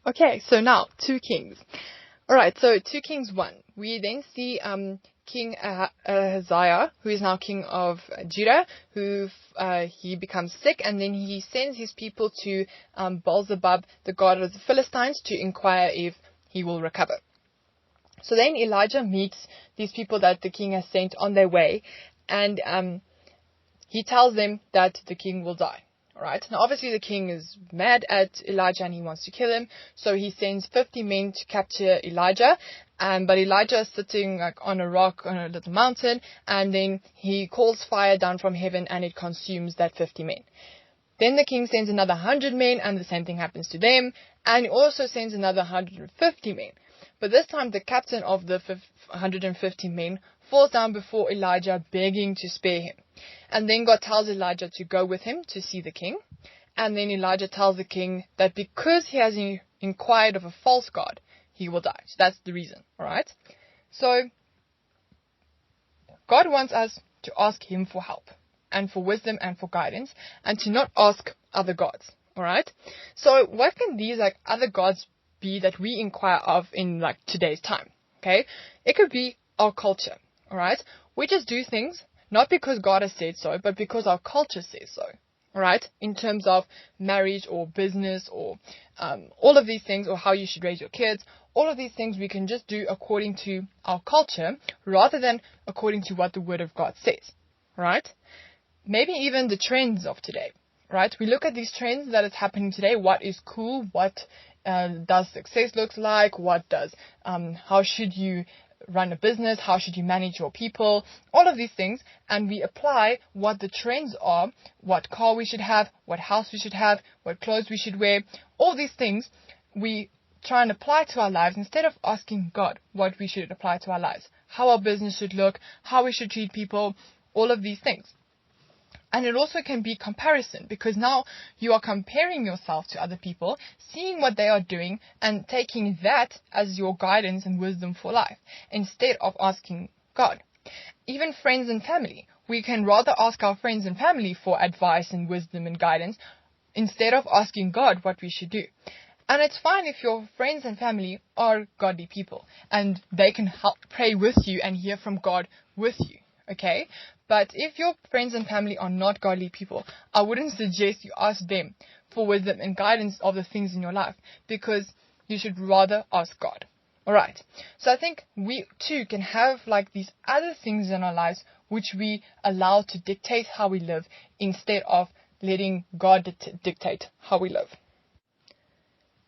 Okay, so now 2 Kings. Alright, so 2 Kings 1. We then see King Ahaziah, who is now king of Judah, who he becomes sick, and then he sends his people to Baal-zebub, the god of the Philistines, to inquire if he will recover. So then Elijah meets these people that the king has sent on their way, and he tells them that the king will die. Alright, now obviously the king is mad at Elijah and he wants to kill him, so he sends 50 men to capture Elijah, but Elijah is sitting like on a rock on a little mountain, and then he calls fire down from heaven and it consumes that 50 men. Then the king sends another 100 men and the same thing happens to them, and he also sends another 150 men. But this time the captain of the 150 men falls down before Elijah, begging to spare him. And then God tells Elijah to go with him to see the king. And then Elijah tells the king that because he has inquired of a false god, he will die. So that's the reason, alright? So God wants us to ask him for help and for wisdom and for guidance, and to not ask other gods, alright? So what can these other gods be that we inquire of in today's time? Okay, it could be our culture, alright? We just do things not because God has said so, but because our culture says so, alright? In terms of marriage or business or all of these things, or how you should raise your kids, all of these things we can just do according to our culture rather than according to what the Word of God says, right? Maybe even the trends of today, right? We look at these trends that is happening today. What is cool? What does success look like? What does, how should you run a business? How should you manage your people? All of these things. And we apply what the trends are, what car we should have, what house we should have, what clothes we should wear. All these things we try and apply to our lives instead of asking God what we should apply to our lives. How our business should look, how we should treat people, all of these things. And it also can be comparison, because now you are comparing yourself to other people, seeing what they are doing, and taking that as your guidance and wisdom for life, instead of asking God. Even friends and family. We can rather ask our friends and family for advice and wisdom and guidance, instead of asking God what we should do. And it's fine if your friends and family are godly people, and they can help pray with you and hear from God with you. Okay? But if your friends and family are not godly people, I wouldn't suggest you ask them for wisdom and guidance of the things in your life, because you should rather ask God. Alright, so I think we too can have these other things in our lives which we allow to dictate how we live, instead of letting God dictate how we live.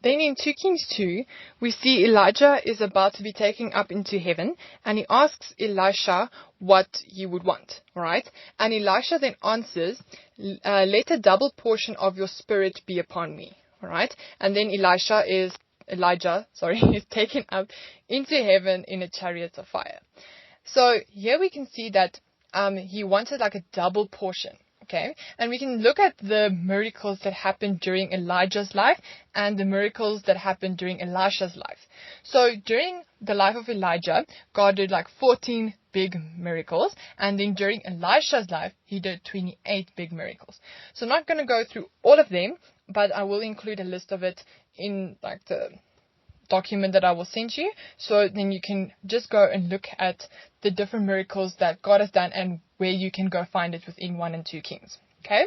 Then in 2 Kings 2, we see Elijah is about to be taken up into heaven, and he asks Elisha what he would want, alright? And Elisha then answers, let a double portion of your spirit be upon me, alright? And then Elijah is taken up into heaven in a chariot of fire. So here we can see that he wanted a double portion. Okay, and we can look at the miracles that happened during Elijah's life and the miracles that happened during Elisha's life. So during the life of Elijah, God did 14 big miracles, and then during Elisha's life, he did 28 big miracles. So I'm not going to go through all of them, but I will include a list of it in the document that I will send you, so then you can just go and look at the different miracles that God has done and where you can go find it within 1 and 2 Kings. Okay.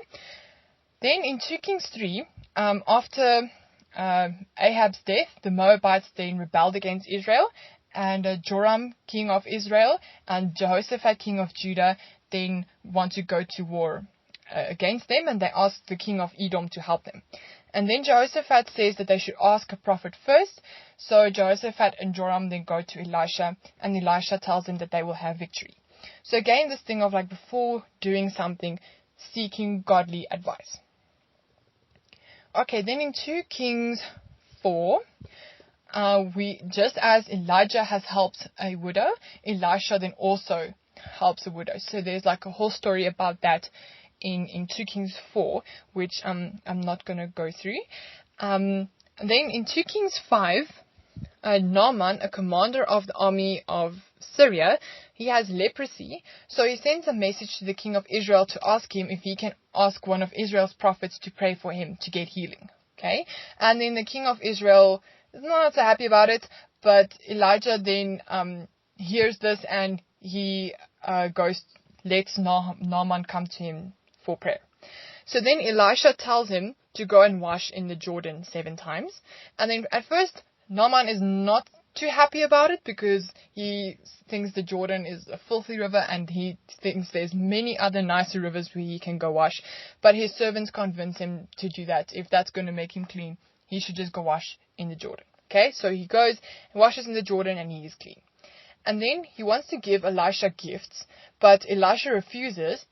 Then in 2 Kings 3, after Ahab's death, the Moabites then rebelled against Israel, and Joram, king of Israel, and Jehoshaphat, king of Judah, then want to go to war against them, and they ask the king of Edom to help them. And then Jehoshaphat says that they should ask a prophet first. So Jehoshaphat and Joram then go to Elisha, and Elisha tells them that they will have victory. So again, this thing of before doing something, seeking godly advice. Okay, then in 2 Kings 4, we just as Elijah has helped a widow, Elisha then also helps a widow. So there's a whole story about that in 2 Kings 4, which I'm not going to go through. Then in 2 Kings 5, Naaman, a commander of the army of Syria, he has leprosy, so he sends a message to the king of Israel to ask him if he can ask one of Israel's prophets to pray for him to get healing. Okay, and then the king of Israel is not so happy about it, but Elijah then hears this, and he lets Naaman come to him for prayer. So then Elisha tells him to go and wash in the Jordan 7 times. And then at first, Naaman is not too happy about it because he thinks the Jordan is a filthy river, and he thinks there's many other nicer rivers where he can go wash. But his servants convince him to do that. If that's going to make him clean, he should just go wash in the Jordan. Okay, so he goes and washes in the Jordan, and he is clean. And then he wants to give Elisha gifts, but Elisha refuses.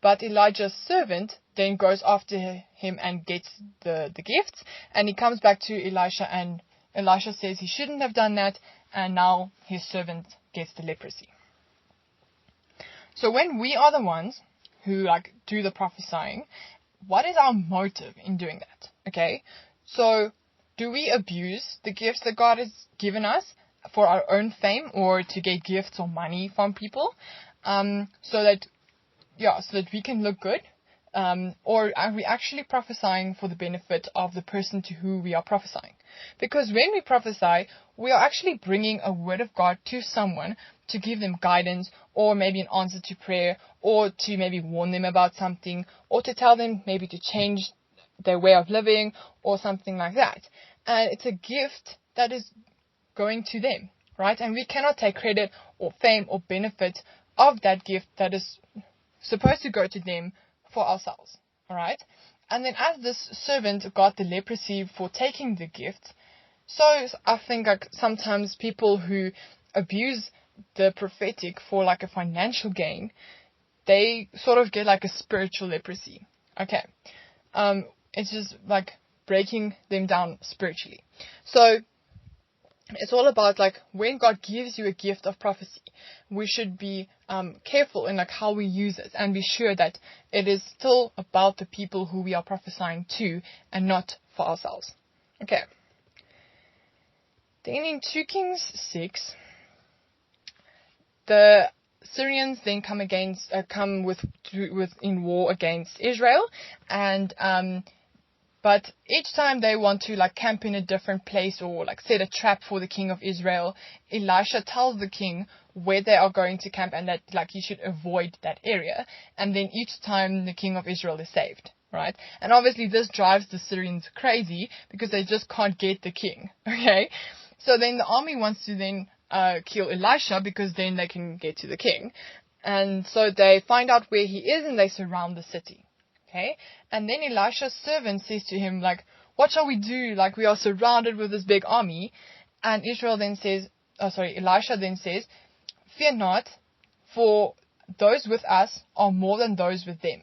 But Elijah's servant then goes after him and gets the gifts, and he comes back to Elisha, and Elisha says he shouldn't have done that, and now his servant gets the leprosy. So when we are the ones who do the prophesying, what is our motive in doing that? Okay, so do we abuse the gifts that God has given us for our own fame, or to get gifts or money from people, so that we can look good? Or are we actually prophesying for the benefit of the person to who we are prophesying? Because when we prophesy, we are actually bringing a word of God to someone to give them guidance, or maybe an answer to prayer, or to maybe warn them about something, or to tell them maybe to change their way of living, or something like that. And it's a gift that is going to them, right? And we cannot take credit or fame or benefit of that gift that is supposed to go to them for ourselves. All right? And then as this servant got the leprosy for taking the gift, so I think sometimes people who abuse the prophetic for a financial gain, they sort of get a spiritual leprosy. Okay. It's just breaking them down spiritually. So it's all about when God gives you a gift of prophecy, we should be careful in how we use it, and be sure that it is still about the people who we are prophesying to, and not for ourselves. Okay. Then in 2 Kings 6, the Syrians then come in war against Israel, and but each time they want to camp in a different place, or set a trap for the king of Israel, Elisha tells the king where they are going to camp, and that he should avoid that area. And then each time the king of Israel is saved, right? And obviously this drives the Syrians crazy because they just can't get the king. Okay, so then the army wants to then kill Elisha, because then they can get to the king. And so they find out where he is, and they surround the city. Okay, and then Elisha's servant says to him, what shall we do? We are surrounded with this big army. And Elisha then says, fear not, for those with us are more than those with them.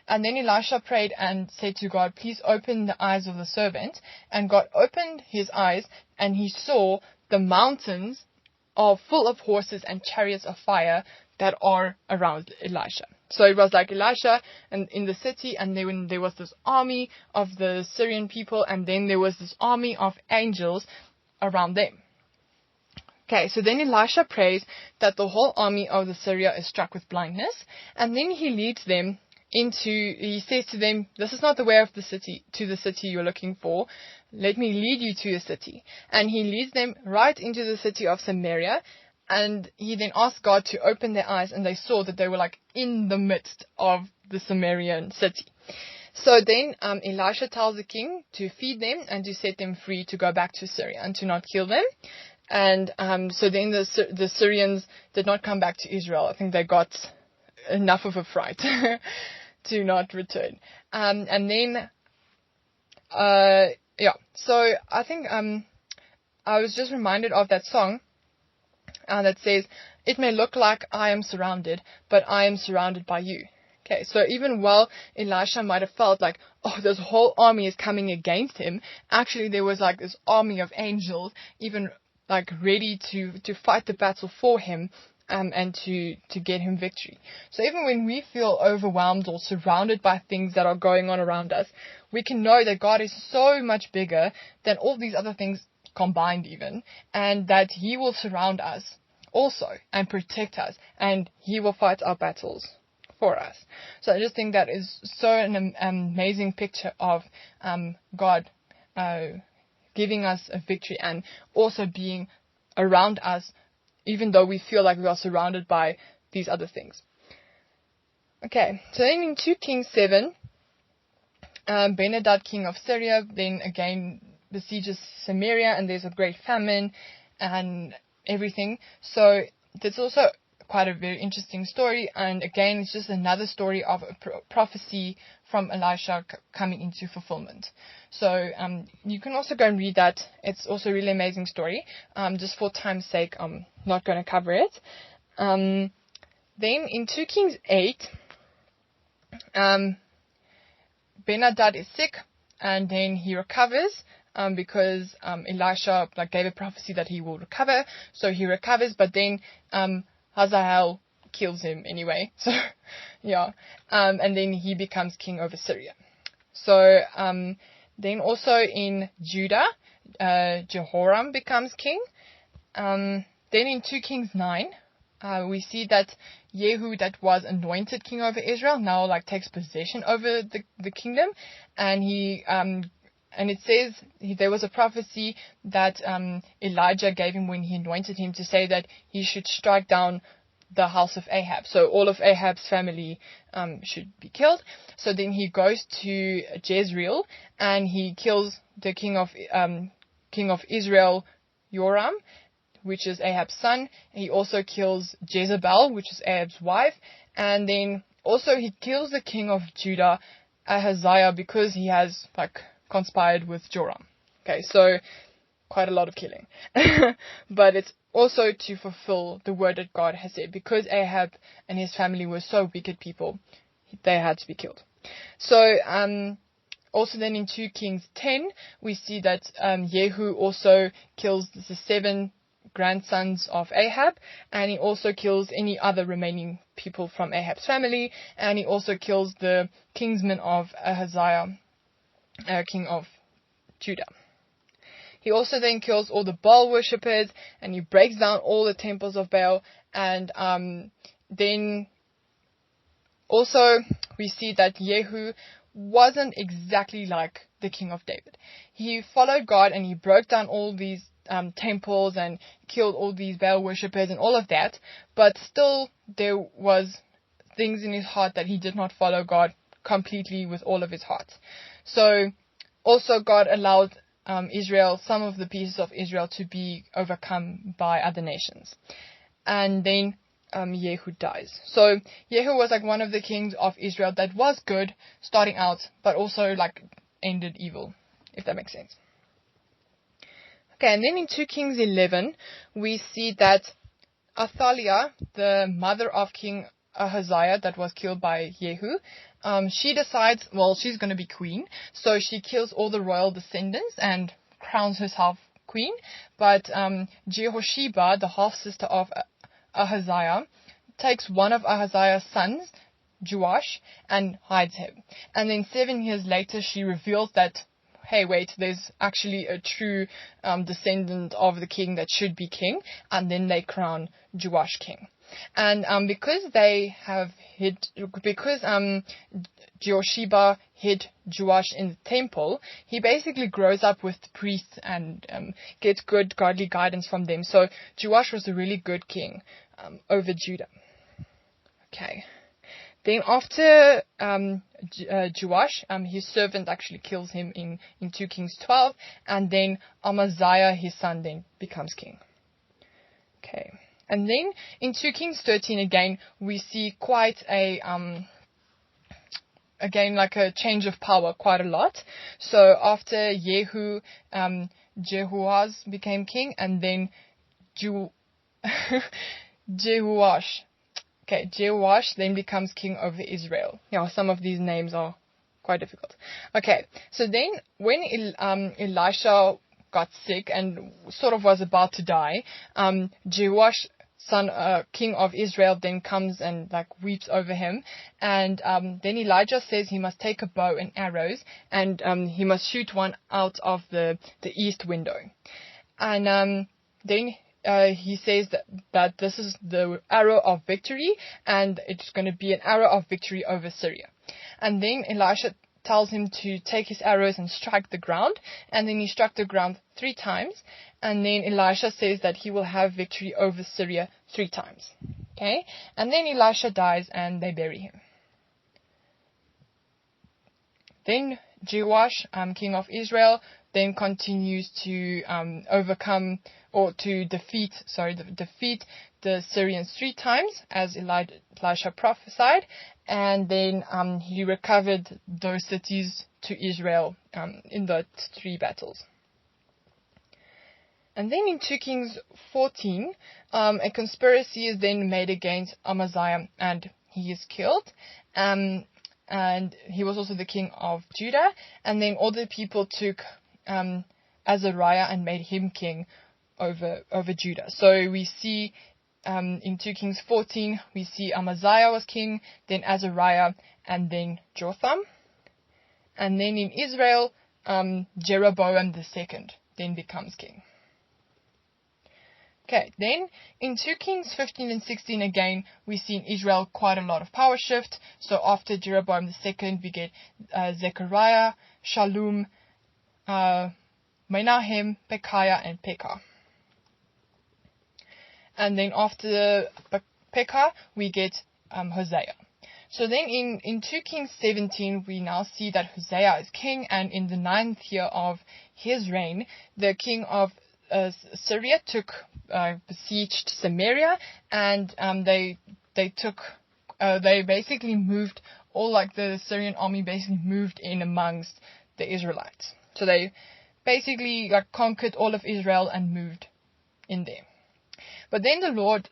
And then Elisha prayed and said to God, please open the eyes of the servant. And God opened his eyes, and he saw the mountains are full of horses and chariots of fire that are around Elisha. So it was Elisha and in the city, and then there was this army of the Syrian people, and then there was this army of angels around them. Okay, so then Elisha prays that the whole army of the Syria is struck with blindness, and then he leads them he says to them, this is not the way of the city, to the city you're looking for. Let me lead you to the city. And he leads them right into the city of Samaria. And he then asked God to open their eyes, and they saw that they were in the midst of the Samarian city. So then Elisha tells the king to feed them and to set them free to go back to Syria and to not kill them. And so then the Syrians did not come back to Israel. I think they got enough of a fright to not return. And then, so I think I was just reminded of that song that says, it may look like I am surrounded, but I am surrounded by you. Okay, so even while Elisha might have felt this whole army is coming against him, actually there was this army of angels even ready to fight the battle for him, and to get him victory. So even when we feel overwhelmed or surrounded by things that are going on around us, we can know that God is so much bigger than all these other things combined even, and that he will surround us also and protect us, and he will fight our battles for us. So I just think that is so an amazing picture of God giving us a victory and also being around us, even though we feel like we are surrounded by these other things. Okay, so then in 2 Kings 7, Ben-Hadad, king of Syria, then again besieges Samaria, and there's a great famine and everything. So that's also quite a very interesting story, and again it's just another story of a prophecy from Elisha coming into fulfillment. So you can also go and read that. It's also a really amazing story. Just for time's sake, I'm not going to cover it. Then in 2 Kings 8, Ben-Hadad is sick, and then he recovers because Elisha gave a prophecy that he will recover. So he recovers, but then Hazael kills him anyway. So yeah, and then he becomes king over Syria. So then also in Judah, Jehoram becomes king. Then in 2 Kings 9, we see that Yehu, that was anointed king over Israel, now takes possession over the kingdom, and he and it says there was a prophecy that Elijah gave him when he anointed him, to say that he should strike down the house of Ahab. So all of Ahab's family should be killed. So then he goes to Jezreel and he kills the king of Israel, Joram, which is Ahab's son. He also kills Jezebel, which is Ahab's wife. And then also he kills the king of Judah, Ahaziah, because he has conspired with Joram. Okay, so quite a lot of killing. But it's also to fulfill the word that God has said, because Ahab and his family were so wicked people, they had to be killed. So also then in 2 Kings 10, we see that Yehu also kills the 7 grandsons of Ahab, and he also kills any other remaining people from Ahab's family, and he also kills the kinsman of Ahaziah, king of Judah. He also then kills all the Baal worshippers, and he breaks down all the temples of Baal. And then also we see that Yehu wasn't exactly like the king of David. He followed God and he broke down all these temples and killed all these Baal worshippers and all of that. But still there was things in his heart that he did not follow God completely with all of his heart. So also God allowed Israel, some of the pieces of Israel, to be overcome by other nations. And then Yehu dies. So Yehu was one of the kings of Israel that was good starting out, but also ended evil, if that makes sense. Okay, and then in 2 Kings 11, we see that Athaliah, the mother of King Ahaziah that was killed by Yehu, she decides, she's going to be queen, so she kills all the royal descendants and crowns herself queen. But Jehosheba, the half-sister of Ahaziah, takes one of Ahaziah's sons, Joash, and hides him. And then 7 years later, she reveals that, hey, wait, there's actually a true descendant of the king that should be king, and then they crown Joash king. And because Jehosheba hid Joash in the temple, he basically grows up with the priests and gets good godly guidance from them. So Joash was a really good king over Judah. Okay. Then after Joash, his servant actually kills him in 2 Kings 12, and then Amaziah, his son, then becomes king. Okay. And then in 2 Kings 13 again, we see quite a change of power quite a lot. So after Yehu, Jehoahaz became king, and then Jehoash. Okay, Jehoash then becomes king over Israel. Yeah, some of these names are quite difficult. Okay, so then when Elisha got sick and sort of was about to die, Jehoash, king of Israel, then comes and weeps over him, and then Elijah says he must take a bow and arrows, and he must shoot one out of the east window. And then he says that this is the arrow of victory, and it's going to be an arrow of victory over Syria. And then Elisha tells him to take his arrows and strike the ground, and then he struck the ground 3 times, and then Elisha says that he will have victory over Syria 3 times. Okay, and then Elisha dies and they bury him. Then Joash, king of Israel, then continues to overcome or to defeat the Syrians 3 times, as Elisha prophesied, and then he recovered those cities to Israel in the 3 battles. And then in 2 Kings 14, a conspiracy is then made against Amaziah, and he is killed. And he was also the king of Judah. And then all the people took Azariah and made him king over Judah. So we see in 2 Kings 14, we see Amaziah was king, then Azariah, and then Jotham. And then in Israel, Jeroboam II then becomes king. Okay, then in 2 Kings 15 and 16 again, we see in Israel quite a lot of power shift. So after Jeroboam II, we get Zechariah, Shallum, Menahem, Pekahiah, and Pekah. And then after Pekah, we get Hosea. So then in 2 Kings 17, we now see that Hosea is king, and in the 9th year of his reign, the king of Syria besieged Samaria, and they basically moved, the Syrian army basically moved in amongst the Israelites. So they basically conquered all of Israel and moved in there. But then the Lord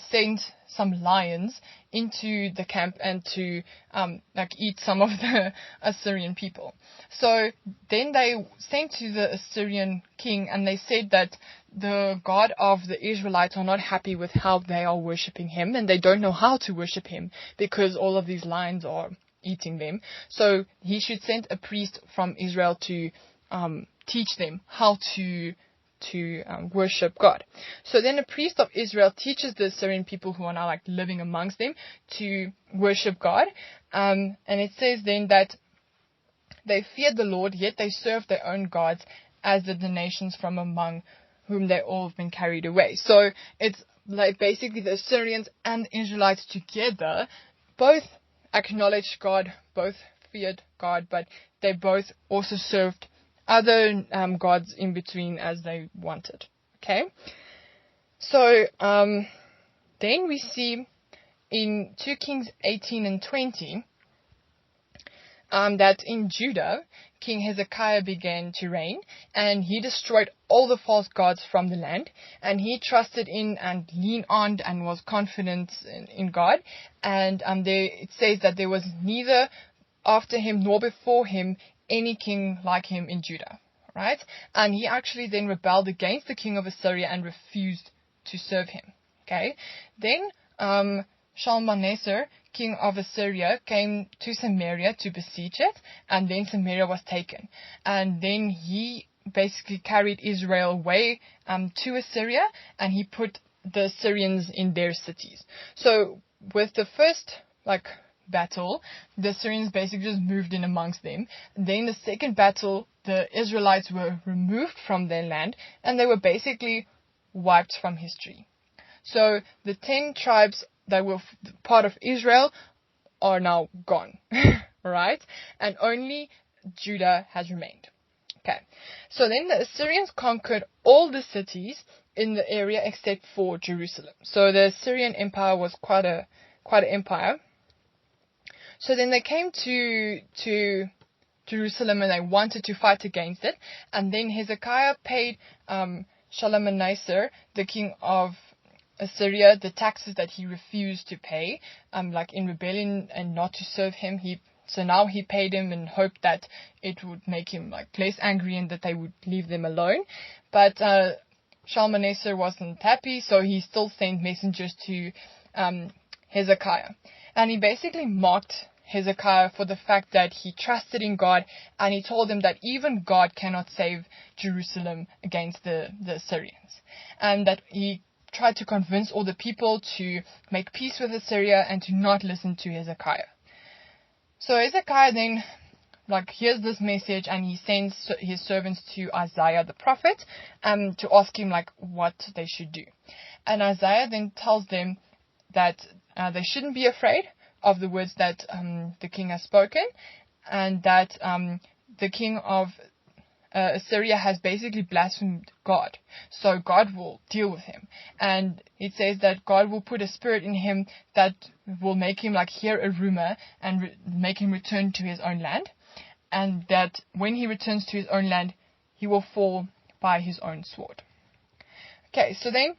sent some lions into the camp and to eat some of the Assyrian people. So then they sent to the Assyrian king, and they said that the God of the Israelites are not happy with how they are worshipping him, and they don't know how to worship him because all of these lions are eating them. So he should send a priest from Israel to teach them how to worship God. So then a priest of Israel teaches the Assyrian people who are now living amongst them to worship God. And it says then that they feared the Lord, yet they served their own gods, as did the nations from among whom they all have been carried away. So it's basically the Assyrians and the Israelites together both acknowledged God, both feared God, but they both also served other gods in between as they wanted. Okay, so then we see in 2 Kings 18 and 20 that in Judah, King Hezekiah began to reign, and he destroyed all the false gods from the land, and he trusted in and leaned on and was confident in God. And it says that there was neither after him nor before him any king like him in Judah, right? And he actually then rebelled against the king of Assyria and refused to serve him. Okay, then Shalmaneser, king of Assyria, came to Samaria to besiege it, and then Samaria was taken. And then he basically carried Israel away to Assyria, and he put the Assyrians in their cities. So with the first battle, the Assyrians basically just moved in amongst them. Then the second battle, the Israelites were removed from their land, and they were basically wiped from history. So the 10 tribes that were part of Israel are now gone, right? And only Judah has remained. Okay, so then the Assyrians conquered all the cities in the area except for Jerusalem. So the Assyrian Empire was quite an empire. So then they came to Jerusalem and they wanted to fight against it. And then Hezekiah paid Shalmaneser, the king of Assyria, the taxes that he refused to pay, in rebellion and not to serve him. So now he paid him and hoped that it would make him less angry and that they would leave them alone. But Shalmaneser wasn't happy, so he still sent messengers to Hezekiah. And he basically mocked Hezekiah for the fact that he trusted in God, and he told him that even God cannot save Jerusalem against the Assyrians. And that he tried to convince all the people to make peace with Assyria and to not listen to Hezekiah. So Hezekiah then hears this message, and he sends his servants to Isaiah the prophet to ask him what they should do. And Isaiah then tells them that they shouldn't be afraid of the words that the king has spoken, and that the king of Assyria has basically blasphemed God. So God will deal with him. And it says that God will put a spirit in him that will make him hear a rumor and make him return to his own land. And that when he returns to his own land, he will fall by his own sword. Okay, so then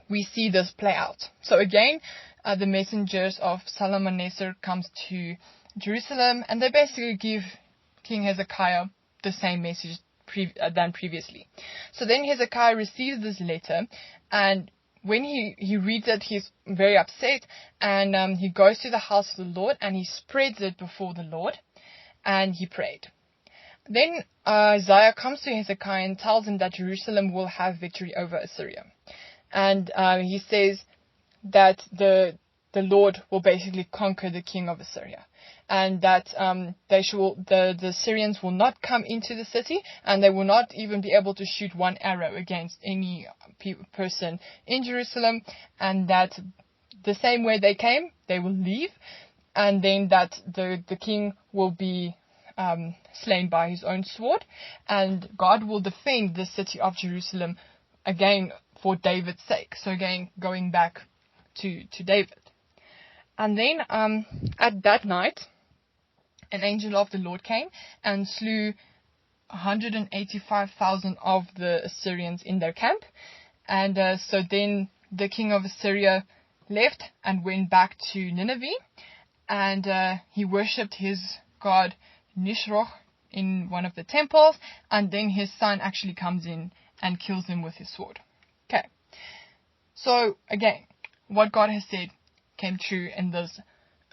we see this play out. So again, the messengers of Shalmaneser comes to Jerusalem, and they basically give King Hezekiah the same message than previously. So then Hezekiah receives this letter, and when he reads it, he's very upset, and he goes to the house of the Lord, and he spreads it before the Lord, and he prayed. Then Isaiah comes to Hezekiah and tells him that Jerusalem will have victory over Assyria. And he says that the Lord will basically conquer the king of Assyria. And that the Syrians will not come into the city, and they will not even be able to shoot one arrow against any person in Jerusalem, and that the same way they came, they will leave, and then that the king will be slain by his own sword, and God will defend the city of Jerusalem again for David's sake. So again, going back to David. And then at that night, an angel of the Lord came and slew 185,000 of the Assyrians in their camp. And so then the king of Assyria left and went back to Nineveh, and he worshipped his god Nisroch in one of the temples, and then his son actually comes in and kills him with his sword. Okay. So again, what God has said came true in this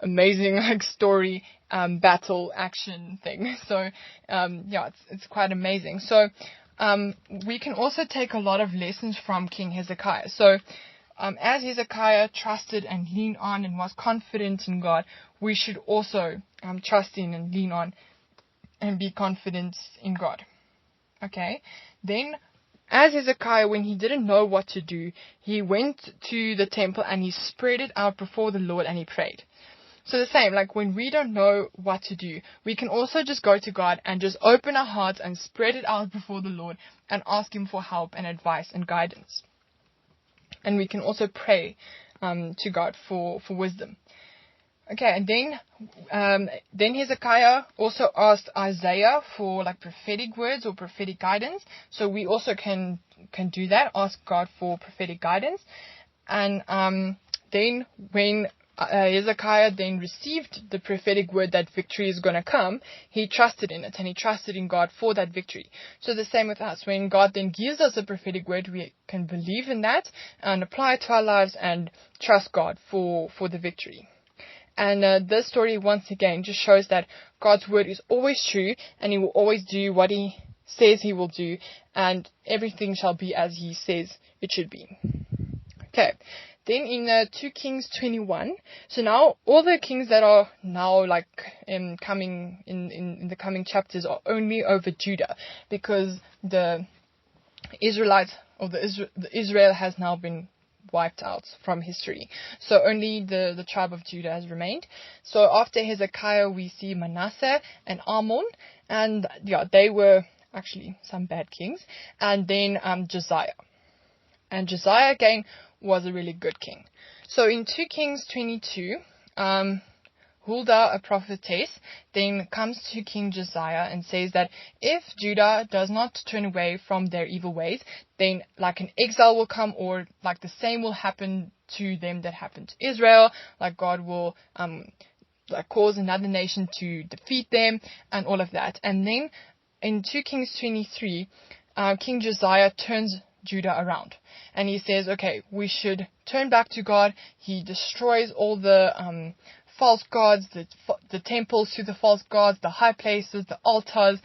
amazing story, battle action thing. So it's quite amazing. So we can also take a lot of lessons from King Hezekiah. So as Hezekiah trusted and leaned on and was confident in God, we should also trust in and lean on and be confident in God. Okay. Then as Hezekiah, when he didn't know what to do, he went to the temple and he spread it out before the Lord and he prayed. So the same, when we don't know what to do, we can also just go to God and just open our hearts and spread it out before the Lord and ask Him for help and advice and guidance. And we can also pray to God for wisdom. Okay, and then Hezekiah also asked Isaiah for prophetic words or prophetic guidance. So we also can do that, ask God for prophetic guidance. And then when Hezekiah then received the prophetic word that victory is going to come, he trusted in it and he trusted in God for that victory. So the same with us. When God then gives us a prophetic word, we can believe in that and apply it to our lives and trust God for the victory. And this story once again just shows that God's word is always true and He will always do what He says He will do, and everything shall be as He says it should be. Okay. Then in 2 Kings 21, so now all the kings that are now coming in the coming chapters are only over Judah, because the Israelites or the Israel has now been wiped out from history. So only the tribe of Judah has remained. So after Hezekiah, we see Manasseh and Amon, and they were actually some bad kings. And then Josiah. And Josiah again was a really good king. So in 2 Kings 22, Huldah, a prophetess, then comes to King Josiah and says that if Judah does not turn away from their evil ways, then an exile will come, or the same will happen to them that happened to Israel. God will cause another nation to defeat them and all of that. And then in 2 Kings 23, King Josiah turns Judah around, and he says, okay, we should turn back to God. He destroys all the false gods, the temples to the false gods, the high places, the altars,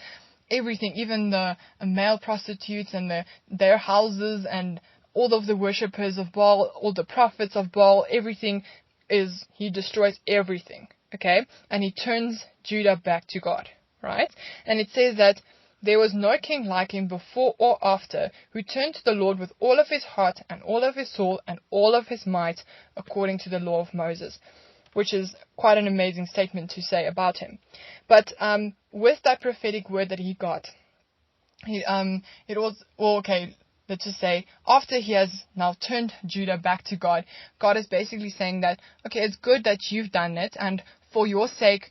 everything, even the male prostitutes and their houses, and all of the worshippers of Baal, all the prophets of Baal, everything he destroys everything, okay? And he turns Judah back to God, right? And it says that there was no king like him before or after, who turned to the Lord with all of his heart and all of his soul and all of his might, according to the law of Moses, which is quite an amazing statement to say about him. But with that prophetic word that he got, it was, well, okay, let's just say, after he has now turned Judah back to God, God is basically saying that, okay, it's good that you've done it, and for your sake,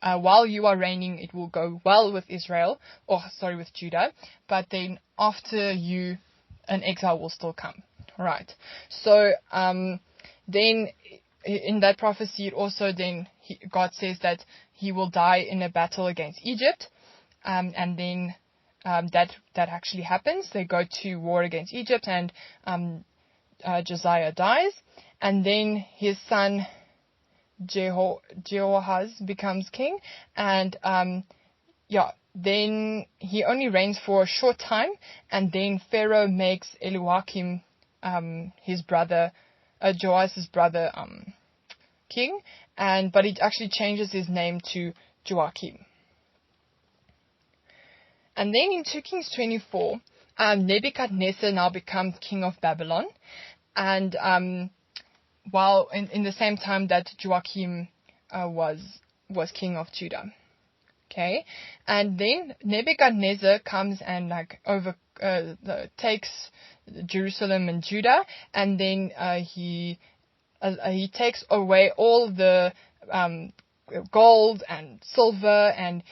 while you are reigning, it will go well with with Judah, but then after you, an exile will still come. Right. So, then in that prophecy, it also then God says that he will die in a battle against Egypt, and then that actually happens. They go to war against Egypt, and Josiah dies, and then his son Jehoahaz becomes king, and then he only reigns for a short time, and then Pharaoh makes Eliakim, his brother, Joash's brother, king, but he actually changes his name to Joachim. And then in 2 Kings 24, Nebuchadnezzar now becomes king of Babylon, and while in the same time that Joachim was king of Judah. Okay, and then Nebuchadnezzar comes and takes Jerusalem and Judah, and then he takes away all the gold and silver, and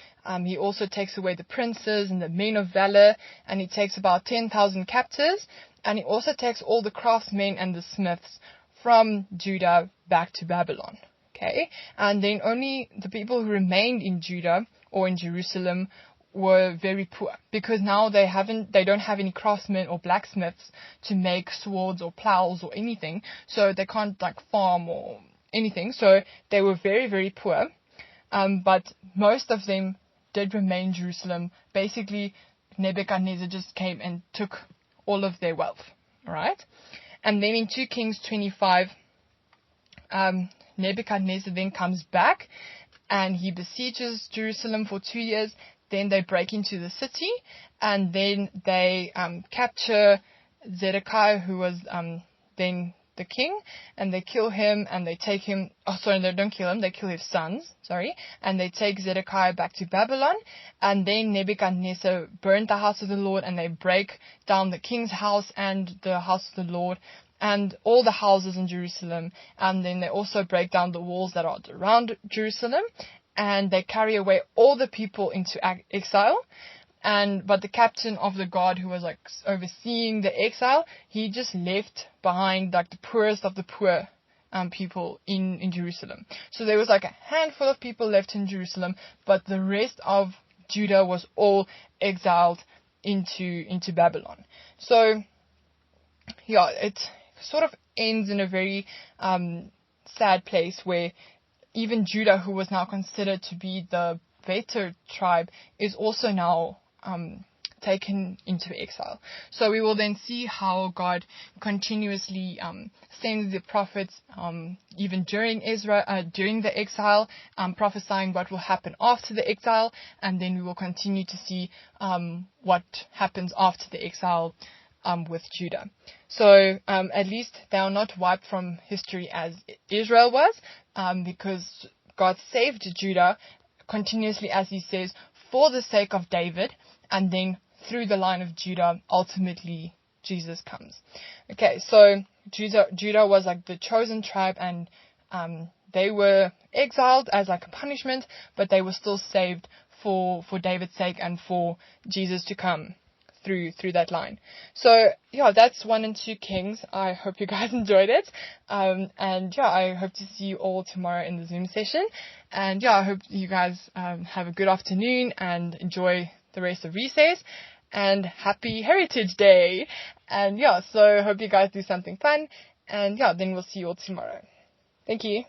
he also takes away the princes and the men of valor, and he takes about 10,000 captives, and he also takes all the craftsmen and the smiths from Judah back to Babylon. Okay, and then only the people who remained in Judah or in Jerusalem were very poor, because now they don't have any craftsmen or blacksmiths to make swords or plows or anything, so they can't farm or anything, so they were very, very poor. But most of them did remain in Jerusalem. Basically, Nebuchadnezzar just came and took all of their wealth. All right. And then in 2 Kings 25, Nebuchadnezzar then comes back and he besieges Jerusalem for 2 years. Then they break into the city, and then they capture Zedekiah, who was then the king, and they kill him, and they take him. Oh, sorry, they don't kill him. They kill his sons. Sorry, and they take Zedekiah back to Babylon. And then Nebuchadnezzar burned the house of the Lord, and they break down the king's house and the house of the Lord and all the houses in Jerusalem. And then they also break down the walls that are around Jerusalem, and they carry away all the people into exile. But the captain of the guard, who was overseeing the exile, he just left behind the poorest of the poor people in Jerusalem. So there was a handful of people left in Jerusalem, but the rest of Judah was all exiled into Babylon. So it sort of ends in a very sad place, where even Judah, who was now considered to be the better tribe, is also now taken into exile. So we will then see how God continuously sends the prophets, even during the exile, prophesying what will happen after the exile, and then we will continue to see what happens after the exile with Judah. So at least they are not wiped from history as Israel was, because God saved Judah continuously, as he says, for the sake of David, and then through the line of Judah, ultimately Jesus comes. Okay, so Judah was the chosen tribe, and they were exiled as a punishment, but they were still saved for David's sake and for Jesus to come through that line. So that's 1 and 2 Kings. I hope you guys enjoyed it, and I hope to see you all tomorrow in the Zoom session. And I hope you guys have a good afternoon and enjoy the rest of recess, and happy Heritage Day. And so hope you guys do something fun, and then we'll see you all tomorrow. Thank you.